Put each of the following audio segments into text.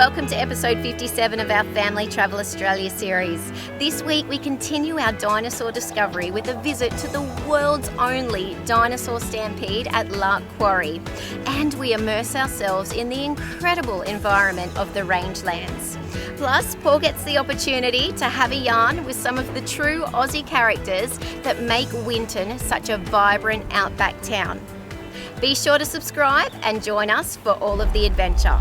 welcome to episode 57 of our Family Travel Australia series. This week we continue our dinosaur discovery with a visit to the world's only Dinosaur Stampede at Lark Quarry. And we immerse ourselves in the incredible environment of the Rangelands. Plus, Paul gets the opportunity to have a yarn with some of the true Aussie characters that make Winton such a vibrant outback town. Be sure to subscribe and join us for all of the adventure.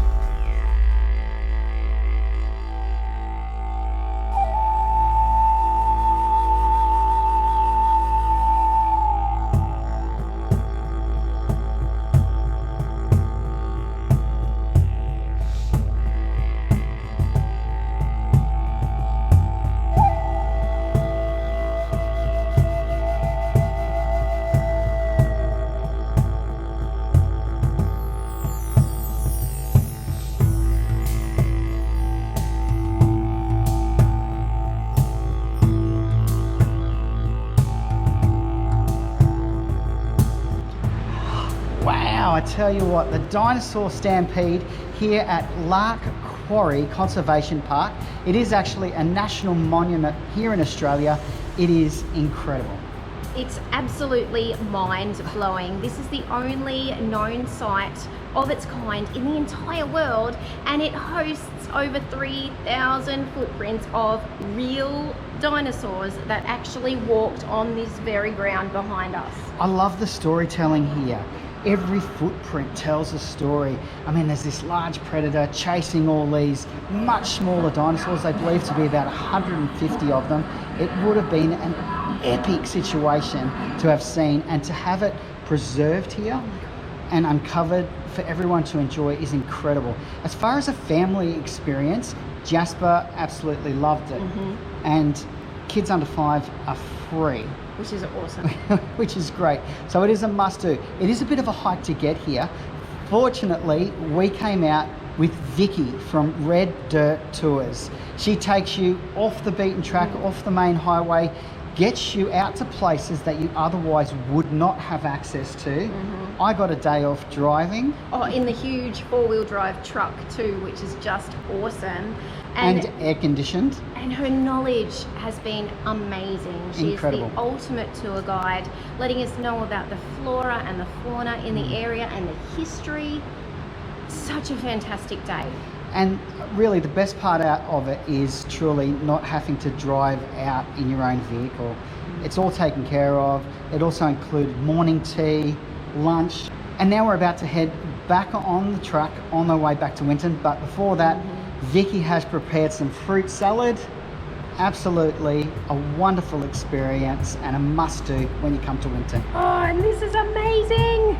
I tell you what, the Dinosaur Stampede here at Lark Quarry Conservation Park, it is actually a national monument here in Australia. It is incredible. It's absolutely mind-blowing. This is the only known site of its kind in the entire world, and it hosts over 3,000 footprints of real dinosaurs that actually walked on this very ground behind us. I love the storytelling here. Every footprint tells a story. I mean, there's this large predator chasing all these much smaller dinosaurs. They believe to be about 150 of them. It would have been an epic situation to have seen, and to have it preserved here and uncovered for everyone to enjoy is incredible. As far as a family experience, Jasper absolutely loved it. And kids under 5 are free. Which is awesome. Which is great. So it is a must-do. It is a bit of a hike to get here. Fortunately, we came out with Vicky from Red Dirt Tours. She takes you off the beaten track, off the main highway, gets you out to places that you otherwise would not have access to. I got a day off driving. Oh, in the huge four-wheel drive truck too, which is just awesome. And air conditioned. And her knowledge has been amazing. She's Incredible. the ultimate tour guide, letting us know about the flora and the fauna in the area and the history. Such a fantastic day. And really the best part out of it is truly not having to drive out in your own vehicle. It's all taken care of. It also included morning tea, lunch, and now we're about to head back on the truck on the way back to Winton. But before that, Vicky has prepared some fruit salad. Absolutely a wonderful experience and a must-do when you come to Winton. Oh, and this is amazing!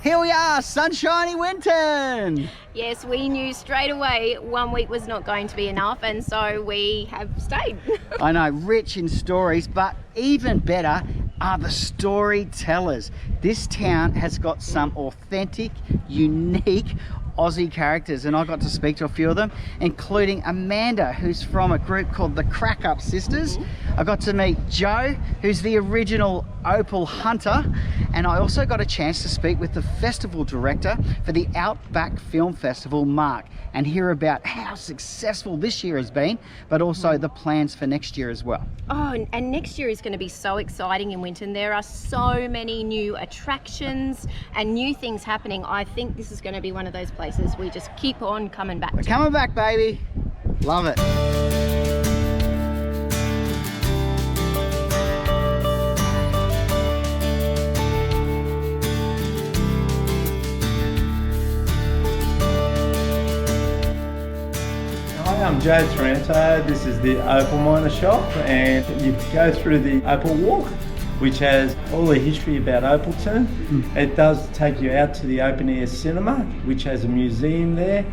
Here we are, sunshiny Winton! Yes, we knew straight away 1 week was not going to be enough, and so we have stayed. I know, rich in stories, but even better are the storytellers. This town has got some authentic, unique Aussie characters, and I got to speak to a few of them, including Amanda, who's from a group called the Crack Up Sisters. I got to meet Joe, who's the original Opal hunter, and I also got a chance to speak with the festival director for the Outback Film Festival, Mark, and hear about how successful this year has been, but also the plans for next year as well. Oh, and next year is going to be so exciting in Winton. There are so many new attractions and new things happening. I think this is going to be one of those places we just keep on coming back to. We're coming back, baby. Love it. Hi, I'm Joe Taranto. This is the Opal Miner shop, and you go through the Opal Walk, which has all the history about Opalton. It does take you out to the open air cinema, which has a museum there,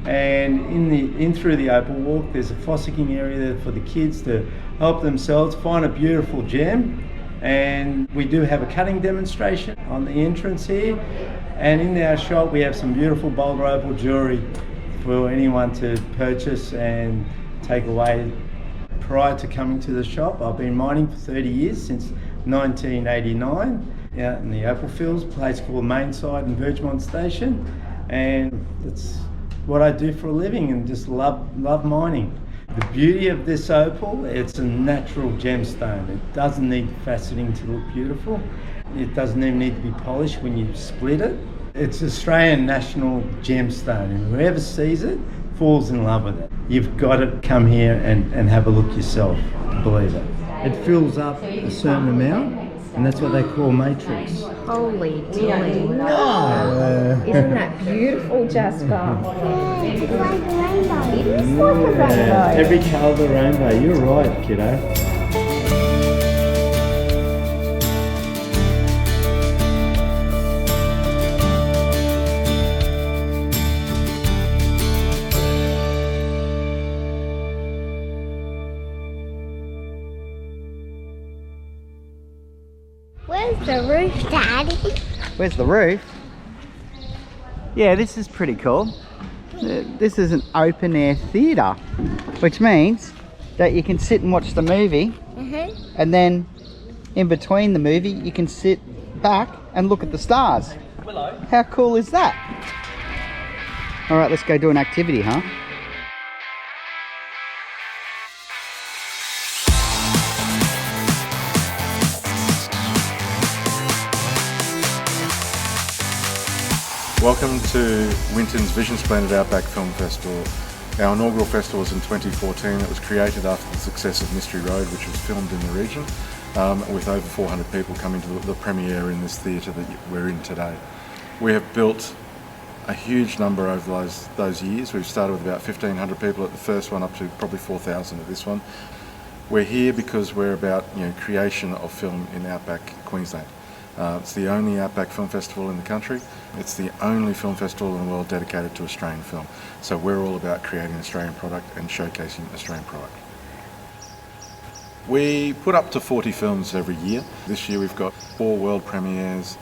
and in through the Opal Walk there's a fossicking area there for the kids to help themselves find a beautiful gem. And we do have a cutting demonstration on the entrance here, and in our shop we have some beautiful Boulder Opal jewellery for anyone to purchase and take away. Prior to coming to the shop, I've been mining for 30 years, since 1989, out in the Opal Fields, a place called Mainside in Vergemont Station, and that's what I do for a living, and just love mining. The beauty of this opal, it's a natural gemstone. It doesn't need faceting to look beautiful. It doesn't even need to be polished when you split it. It's Australian national gemstone, and whoever sees it falls in love with it. You've got to come here and have a look yourself to believe it. It fills up a certain amount, and that's what they call matrix. Holy dilly. Isn't that beautiful, Jasper? It's like a rainbow. It is like a rainbow. Every colour of the rainbow. You're right, kiddo. Where's the roof, Daddy? Where's the roof? Yeah, this is pretty cool. This is an open air theatre, which means that you can sit and watch the movie, and then in between the movie you can sit back and look at the stars. How cool is that? Alright, let's go do an activity, huh? Welcome to Winton's Vision Splendid Outback Film Festival. Our inaugural festival was in 2014. It was created after the success of Mystery Road, which was filmed in the region, with over 400 people coming to the premiere in this theatre that we're in today. We have built a huge number over those years. We've started with about 1,500 people at the first one, up to probably 4,000 at this one. We're here because we're about creation of film in Outback Queensland. It's the only Outback Film Festival in the country. It's the only film festival in the world dedicated to Australian film. So we're all about creating Australian product and showcasing Australian product. We put up to 40 films every year. This year we've got 4 world premieres.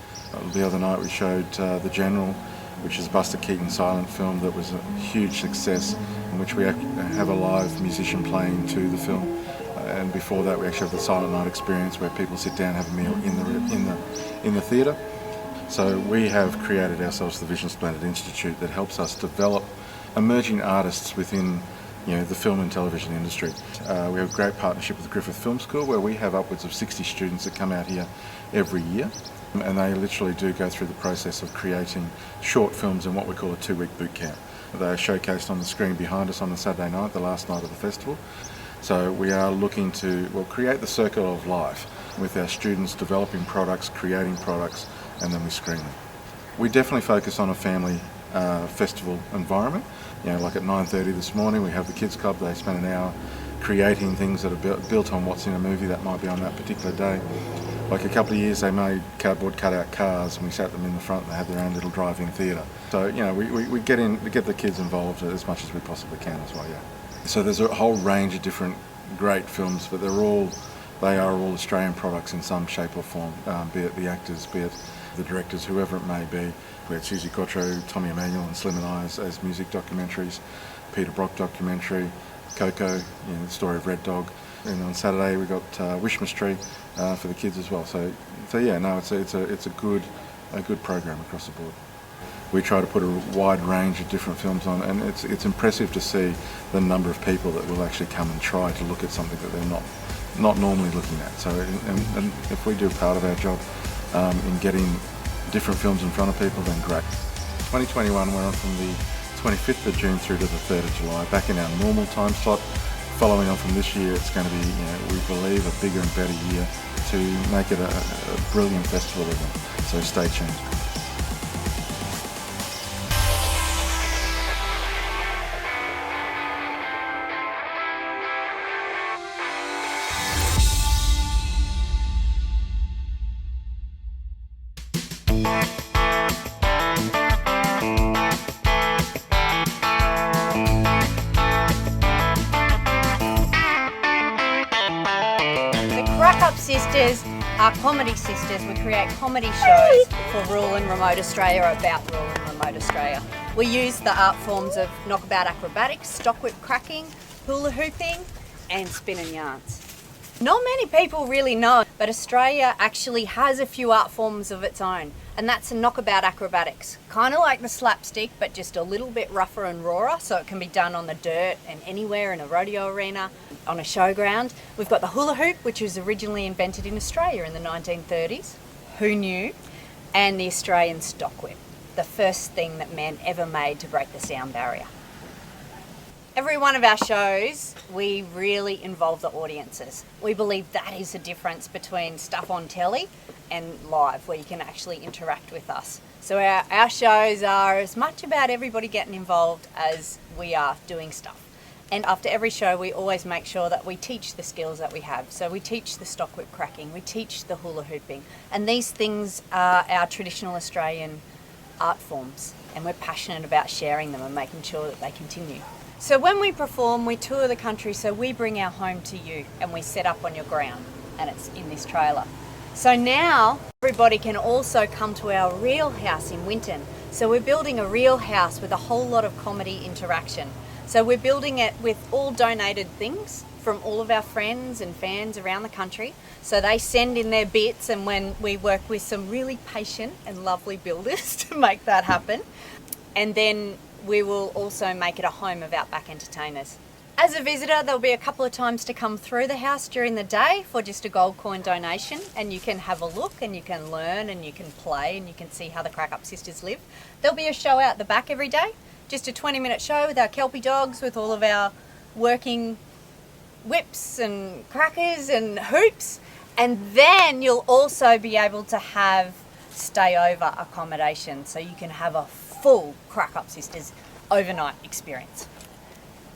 The other night we showed The General, which is a Buster Keaton silent film that was a huge success, in which we have a live musician playing to the film. And before that we actually have the Silent Night experience, where people sit down and have a meal in the theatre. So we have created ourselves the Vision Splendid Institute that helps us develop emerging artists within the film and television industry. We have a great partnership with the Griffith Film School, where we have upwards of 60 students that come out here every year, and they literally do go through the process of creating short films in what we call a 2-week boot camp. They are showcased on the screen behind us on the Saturday night, the last night of the festival. So we are looking to create the circle of life with our students, developing products, creating products, and then we screen them. We definitely focus on a family festival environment. Like at 9:30 this morning we have the Kids Club. They spend an hour creating things that are built on what's in a movie that might be on that particular day. Like a couple of years they made cardboard cutout cars, and we sat them in the front and they have their own little drive-in theatre. So we get the kids involved as much as we possibly can as well. So there's a whole range of different great films, but they are all Australian products in some shape or form, be it the actors, be it the directors, whoever it may be. We had Susie Quattro, Tommy Emmanuel and Slim and I as music documentaries, Peter Brock documentary, Coco, the story of Red Dog. And on Saturday we got Wishmas Tree for the kids as well. So yeah, no, it's a good program across the board. We try to put a wide range of different films on, and it's impressive to see the number of people that will actually come and try to look at something that they're not normally looking at. So, and if we do part of our job in getting different films in front of people, then great. 2021, we're on from the 25th of June through to the 3rd of July, back in our normal time slot. Following on from this year, it's going to be, we believe, a bigger and better year to make it a brilliant festival event. So stay tuned. Sisters are comedy sisters. We create comedy shows for rural and remote Australia about rural and remote Australia. We use the art forms of knockabout acrobatics, stock whip cracking, hula hooping and spinning yarns. Not many people really know, but Australia actually has a few art forms of its own, and that's a knockabout acrobatics. Kind of like the slapstick, but just a little bit rougher and rawer, so it can be done on the dirt and anywhere in a rodeo arena, on a showground. We've got the hula hoop, which was originally invented in Australia in the 1930s. Who knew? And the Australian stock whip, the first thing that men ever made to break the sound barrier. Every one of our shows, we really involve the audiences. We believe that is the difference between stuff on telly and live, where you can actually interact with us. So our shows are as much about everybody getting involved as we are doing stuff. And after every show, we always make sure that we teach the skills that we have. So we teach the stock whip cracking, we teach the hula hooping. And these things are our traditional Australian art forms. And we're passionate about sharing them and making sure that they continue. So when we perform, we tour the country, so we bring our home to you and we set up on your ground, and it's in this trailer. So now everybody can also come to our real house in Winton. So we're building a real house with a whole lot of comedy interaction. So we're building it with all donated things from all of our friends and fans around the country. So they send in their bits, and when we work with some really patient and lovely builders to make that happen. And then we will also make it a home of Outback entertainers. As a visitor, there'll be a couple of times to come through the house during the day for just a gold coin donation, and you can have a look and you can learn and you can play and you can see how the Crack Up Sisters live. There'll be a show out the back every day, just a 20-minute show with our Kelpie dogs, with all of our working whips and crackers and hoops. And then you'll also be able to have stay over accommodation, so you can have a full Crack Up Sisters overnight experience.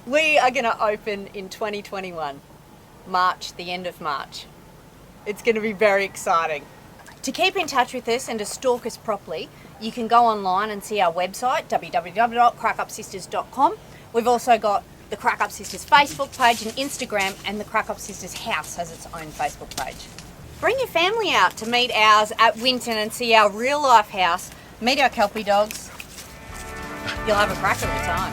We are going to open in 2021, March, the end of March. It's going to be very exciting. To keep in touch with us and to stalk us properly, you can go online and see our website, www.crackupsisters.com. We've also got the Crack Up Sisters Facebook page and Instagram, and the Crack Up Sisters house has its own Facebook page. Bring your family out to meet ours at Winton and see our real life house, meet our Kelpie dogs. You'll have a crack of a time.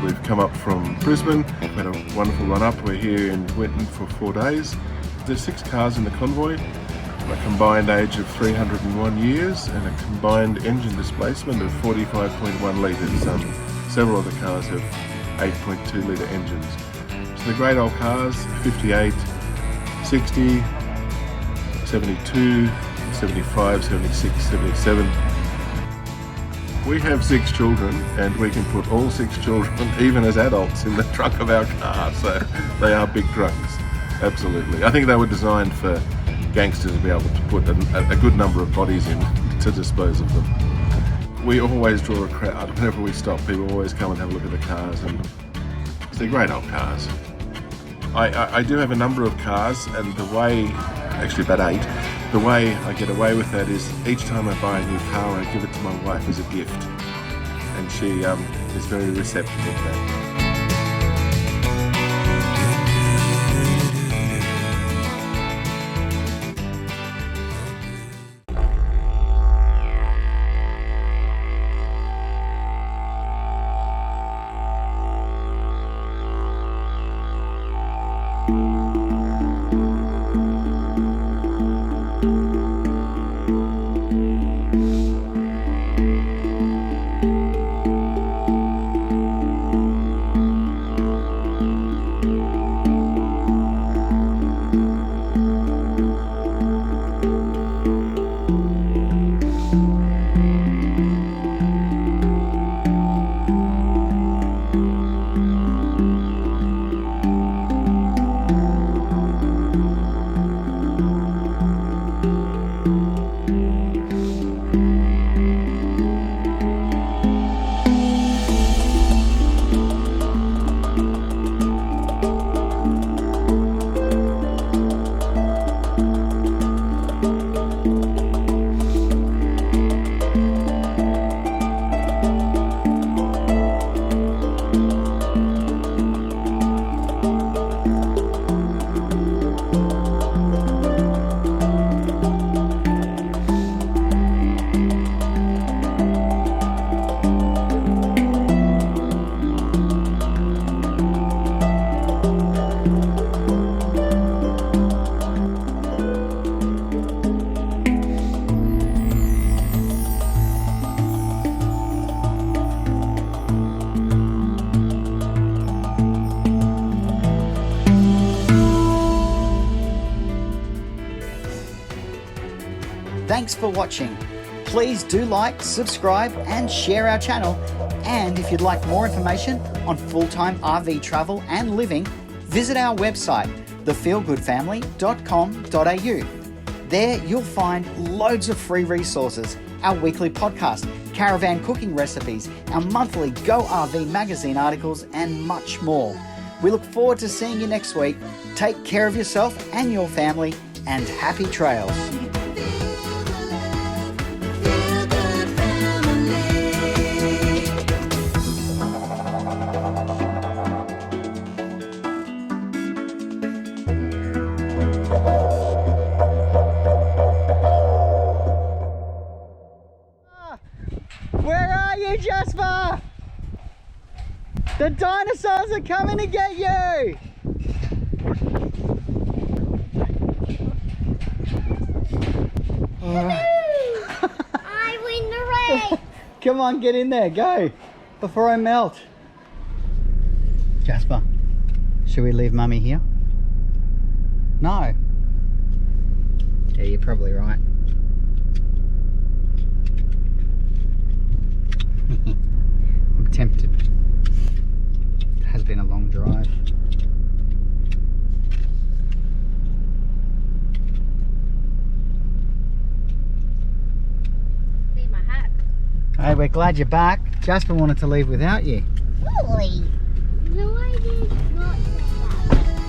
We've come up from Brisbane, we've had a wonderful run up. We're here in Winton for 4 days. There's 6 cars in the convoy, a combined age of 301 years and a combined engine displacement of 45.1 litres. Several of the cars have 8.2 litre engines. So the great old cars, 58, 60, 72, 75, 76, 77. We have 6 children, and we can put all 6 children, even as adults, in the trunk of our car, so they are big trunks, absolutely. I think they were designed for gangsters to be able to put a good number of bodies in to dispose of them. We always draw a crowd. Whenever we stop, people always come and have a look at the cars, and they're great old cars. I do have a number of cars, and the way, actually about 8, The way I get away with that is each time I buy a new car, I give it to my wife as a gift. And she is very receptive of that. Thanks for watching. Please do like, subscribe and share our channel. And if you'd like more information on full-time RV travel and living, visit our website, thefeelgoodfamily.com.au. There you'll find loads of free resources, our weekly podcast, caravan cooking recipes, our monthly Go RV magazine articles and much more. We look forward to seeing you next week. Take care of yourself and your family and happy trails. Where are you, Jasper? The dinosaurs are coming to get you! I win the race! Come on, get in there, go! Before I melt. Jasper, should we leave Mummy here? No. Yeah, you're probably right. I'm tempted. It has been a long drive. Leave my hat. Hey, we're glad you're back. Jasper wanted to leave without you. Really? No, I did not say that.